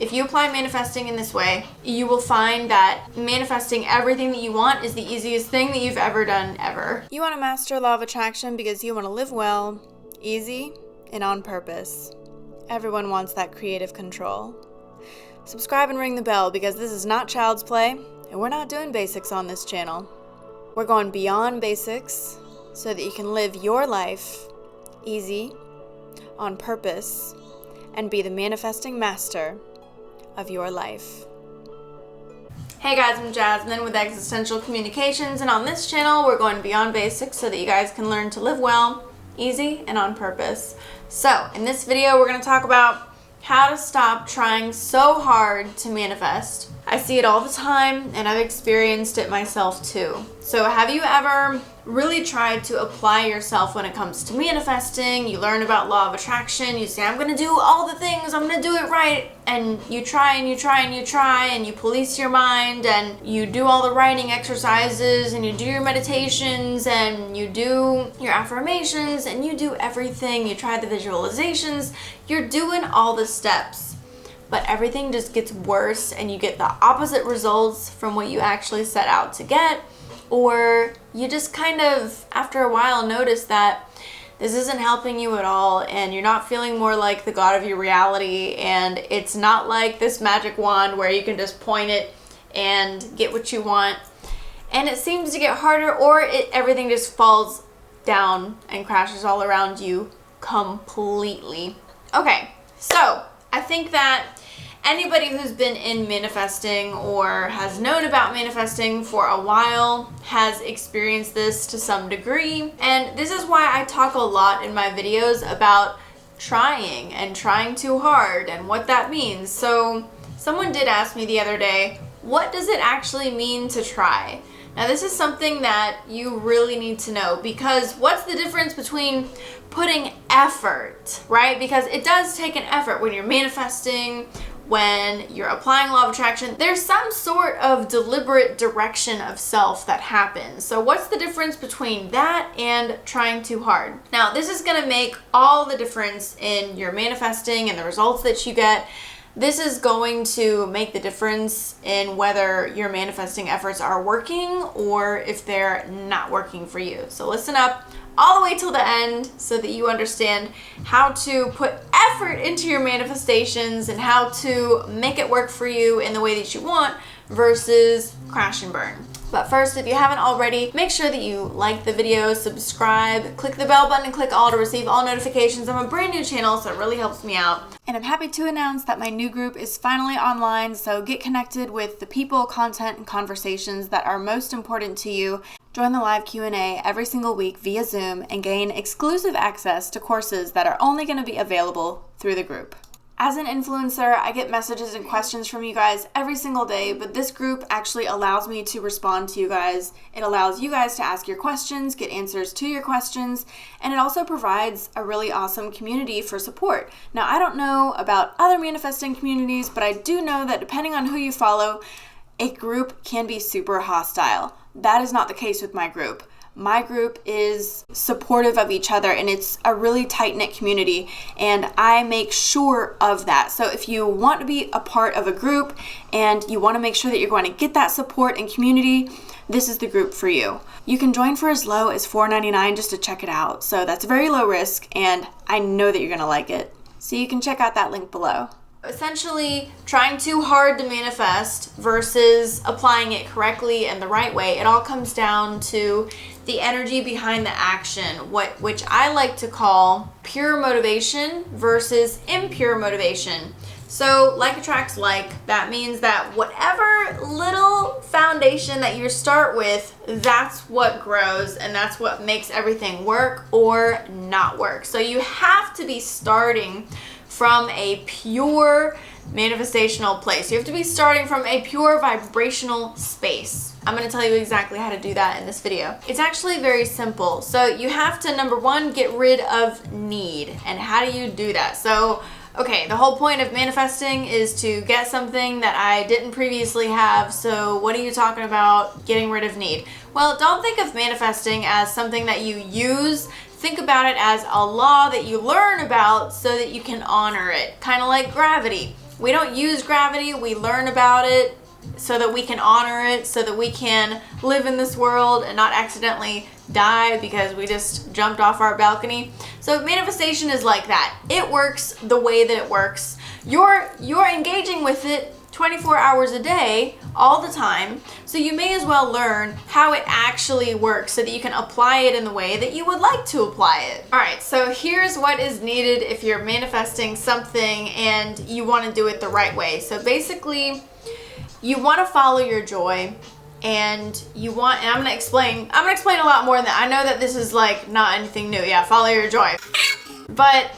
If you apply manifesting in this way, you will find that manifesting everything that you want is the easiest thing that you've ever done ever. You want to master law of attraction because you want to live well, easy, and on purpose. Everyone wants that creative control. Subscribe and ring the bell because this is not child's play, and we're not doing basics on this channel. We're going beyond basics so that you can live your life easy, on purpose, and be the manifesting master of your life. Hey guys, I'm Jasmine with Existential Communications, and on this channel we're going beyond basics so that you guys can learn to live well, easy, and on purpose. So in this video we're going to talk about how to stop trying so hard to manifest. I see it all the time and I've experienced it myself too. So have you ever really tried to apply yourself when it comes to manifesting? You learn about law of attraction, you say, I'm gonna do all the things, I'm gonna do it right, and you try and you try and you try and you police your mind and you do all the writing exercises and you do your meditations and you do your affirmations and you do everything, you try the visualizations, you're doing all the steps, but everything just gets worse and you get the opposite results from what you actually set out to get. Or you just kind of, after a while, notice that this isn't helping you at all and you're not feeling more like the god of your reality, and it's not like this magic wand where you can just point it and get what you want. And it seems to get harder, or everything just falls down and crashes all around you completely. Okay, so I think that anybody who's been in manifesting or has known about manifesting for a while has experienced this to some degree. And this is why I talk a lot in my videos about trying and trying too hard and what that means. So someone did ask me the other day, what does it actually mean to try? Now this is something that you really need to know, because what's the difference between putting effort, right? Because it does take an effort when you're manifesting, when you're applying law of attraction. There's some sort of deliberate direction of self that happens. So what's the difference between that and trying too hard? Now this is going to make all the difference in your manifesting and the results that you get. This is going to make the difference in whether your manifesting efforts are working or if they're not working for you. So listen up all the way till the end so that you understand how to put effort into your manifestations and how to make it work for you in the way that you want versus crash and burn. But first, if you haven't already, make sure that you like the video, subscribe, click the bell button, and click all to receive all notifications. I'm a brand new channel, so it really helps me out. And I'm happy to announce that my new group is finally online, so get connected with the people, content, and conversations that are most important to you. Join the live Q&A every single week via Zoom and gain exclusive access to courses that are only going to be available through the group. As an influencer, I get messages and questions from you guys every single day, but this group actually allows me to respond to you guys. It allows you guys to ask your questions, get answers to your questions, and it also provides a really awesome community for support. Now, I don't know about other manifesting communities, but I do know that depending on who you follow, a group can be super hostile. That is not the case with my group. My group is supportive of each other and it's a really tight-knit community, and I make sure of that. So if you want to be a part of a group and you want to make sure that you're going to get that support and community, this is the group for you. You can join for as low as $4.99 just to check it out. So that's very low risk and I know that you're going to like it. So you can check out that link below. Essentially, trying too hard to manifest versus applying it correctly and the right way, it all comes down to the energy behind the action, which I like to call pure motivation versus impure motivation. So like attracts like. That means that whatever little foundation that you start with, that's what grows and that's what makes everything work or not work. So you have to be starting from a pure manifestational place. You have to be starting from a pure vibrational space. I'm going to tell you exactly how to do that in this video. It's actually very simple. So you have to, number one, get rid of need. And how do you do that? So, okay, the whole point of manifesting is to get something that I didn't previously have. So what are you talking about getting rid of need? Well, don't think of manifesting as something that you use. Think about it as a law that you learn about so that you can honor it. Kind of like gravity. We don't use gravity, we learn about it so that we can honor it, so that we can live in this world and not accidentally die because we just jumped off our balcony. So manifestation is like that. It works the way that it works. You're engaging with it 24 hours a day, all the time, so you may as well learn how it actually works so that you can apply it in the way that you would like to apply it. Alright, so here's what is needed if you're manifesting something and you want to do it the right way. So basically, you want to follow your joy, and I'm gonna explain a lot more than that. I know that this is like not anything new. Yeah, follow your joy. But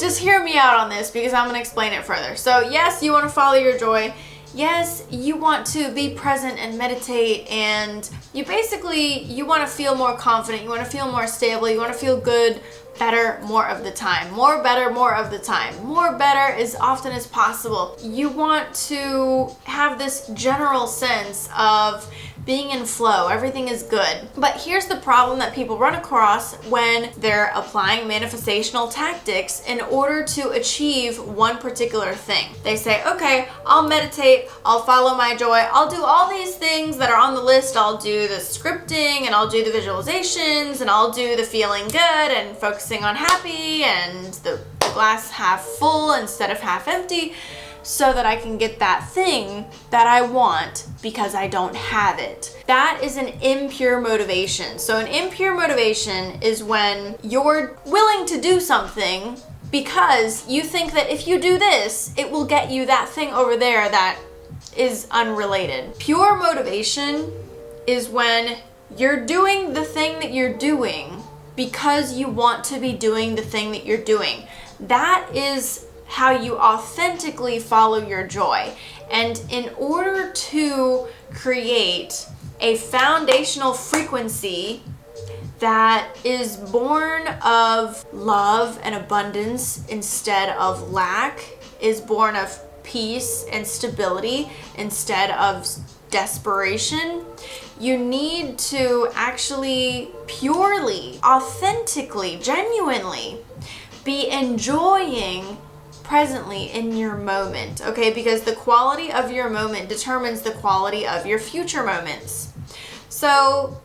just hear me out on this because I'm gonna explain it further. So yes, you want to follow your joy. Yes, you want to be present and meditate, and you want to feel more confident, you want to feel more stable, you want to feel good, better, more of the time. More, better, more of the time. More, better as often as possible. You want to have this general sense of being in flow. Everything is good. But here's the problem that people run across when they're applying manifestational tactics in order to achieve one particular thing. They say, okay, I'll meditate, I'll follow my joy, I'll do all these things that are on the list. I'll do the scripting, and I'll do the visualizations, and I'll do the feeling good and focusing on happy and the glass half full instead of half empty, so that I can get that thing that I want because I don't have it. That is an impure motivation. So an impure motivation is when you're willing to do something because you think that if you do this, it will get you that thing over there that is unrelated. Pure motivation is when you're doing the thing that you're doing because you want to be doing the thing that you're doing. That is how you authentically follow your joy. And in order to create a foundational frequency that is born of love and abundance instead of lack, is born of peace and stability instead of desperation, you need to actually purely, authentically, genuinely be enjoying presently in your moment, okay? Because the quality of your moment determines the quality of your future moments. So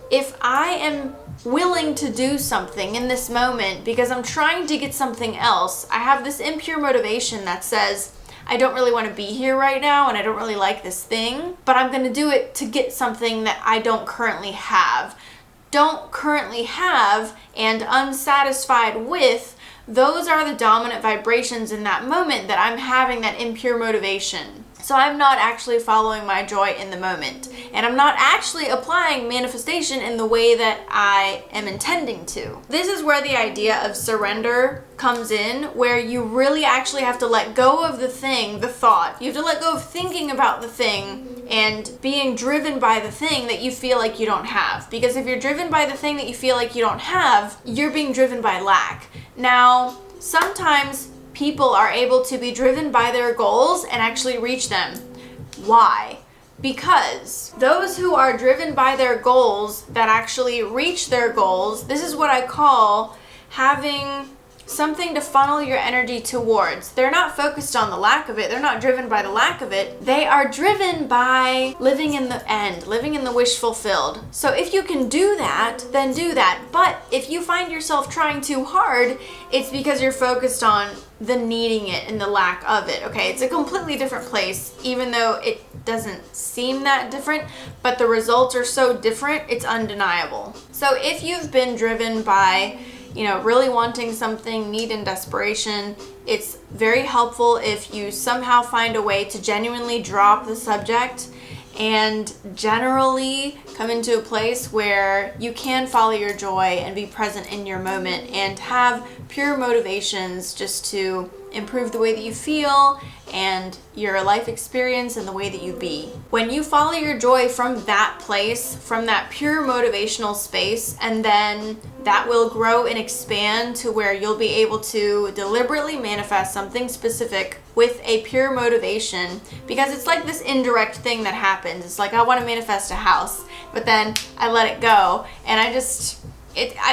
if I am willing to do something in this moment because I'm trying to get something else, I have this impure motivation that says, I don't really want to be here right now and I don't really like this thing, but I'm going to do it to get something that I don't currently have. Don't currently have and unsatisfied with, those are the dominant vibrations in that moment that I'm having that impure motivation. So I'm not actually following my joy in the moment. And I'm not actually applying manifestation in the way that I am intending to. This is where the idea of surrender comes in, where you really actually have to let go of the thing, the thought. You have to let go of thinking about the thing and being driven by the thing that you feel like you don't have. Because if you're driven by the thing that you feel like you don't have, you're being driven by lack. Now, sometimes people are able to be driven by their goals and actually reach them. Why? Because those who are driven by their goals that actually reach their goals, this is what I call having something to funnel your energy towards. They're not focused on the lack of it. They're not driven by the lack of it. They are driven by living in the end, living in the wish fulfilled. So if you can do that, then do that. But if you find yourself trying too hard, it's because you're focused on the needing it and the lack of it. Okay, it's a completely different place, even though it doesn't seem that different, but the results are so different, it's undeniable. So if you've been driven by really wanting something, need and desperation, it's very helpful if you somehow find a way to genuinely drop the subject and generally come into a place where you can follow your joy and be present in your moment and have pure motivations just to improve the way that you feel and your life experience and the way that you be. When you follow your joy from that place, from that pure motivational space, and then that will grow and expand to where you'll be able to deliberately manifest something specific with a pure motivation, because it's like this indirect thing that happens. It's like, I want to manifest a house, but then I let it go, and I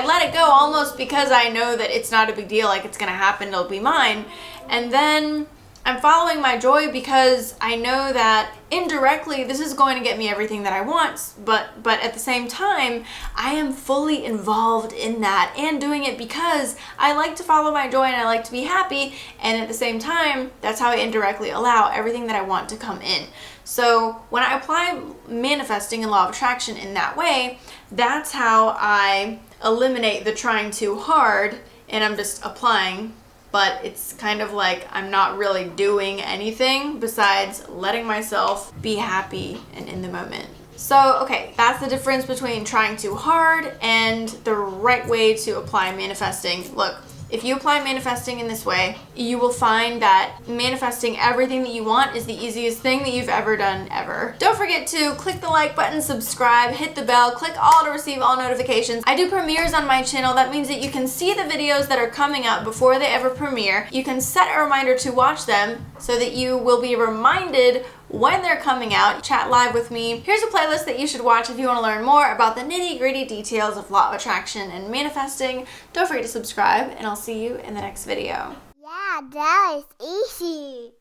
let it go almost because I know that it's not a big deal, like it's gonna happen, it'll be mine. And then I'm following my joy because I know that indirectly this is going to get me everything that I want, but at the same time, I am fully involved in that and doing it because I like to follow my joy and I like to be happy, and at the same time, that's how I indirectly allow everything that I want to come in. So when I apply manifesting and law of attraction in that way, that's how I eliminate the trying too hard and I'm just applying, but it's kind of like I'm not really doing anything besides letting myself be happy and in the moment. So, okay, that's the difference between trying too hard and the right way to apply manifesting. Look, if you apply manifesting in this way, you will find that manifesting everything that you want is the easiest thing that you've ever done ever. Don't forget to click the like button, subscribe, hit the bell, click all to receive all notifications. I do premieres on my channel. That means that you can see the videos that are coming up before they ever premiere. You can set a reminder to watch them so that you will be reminded when they're coming out. Chat live with me. Here's a playlist that you should watch if you want to learn more about the nitty-gritty details of law of attraction and manifesting. Don't forget to subscribe, and I'll see you in the next video. Yeah, that is easy.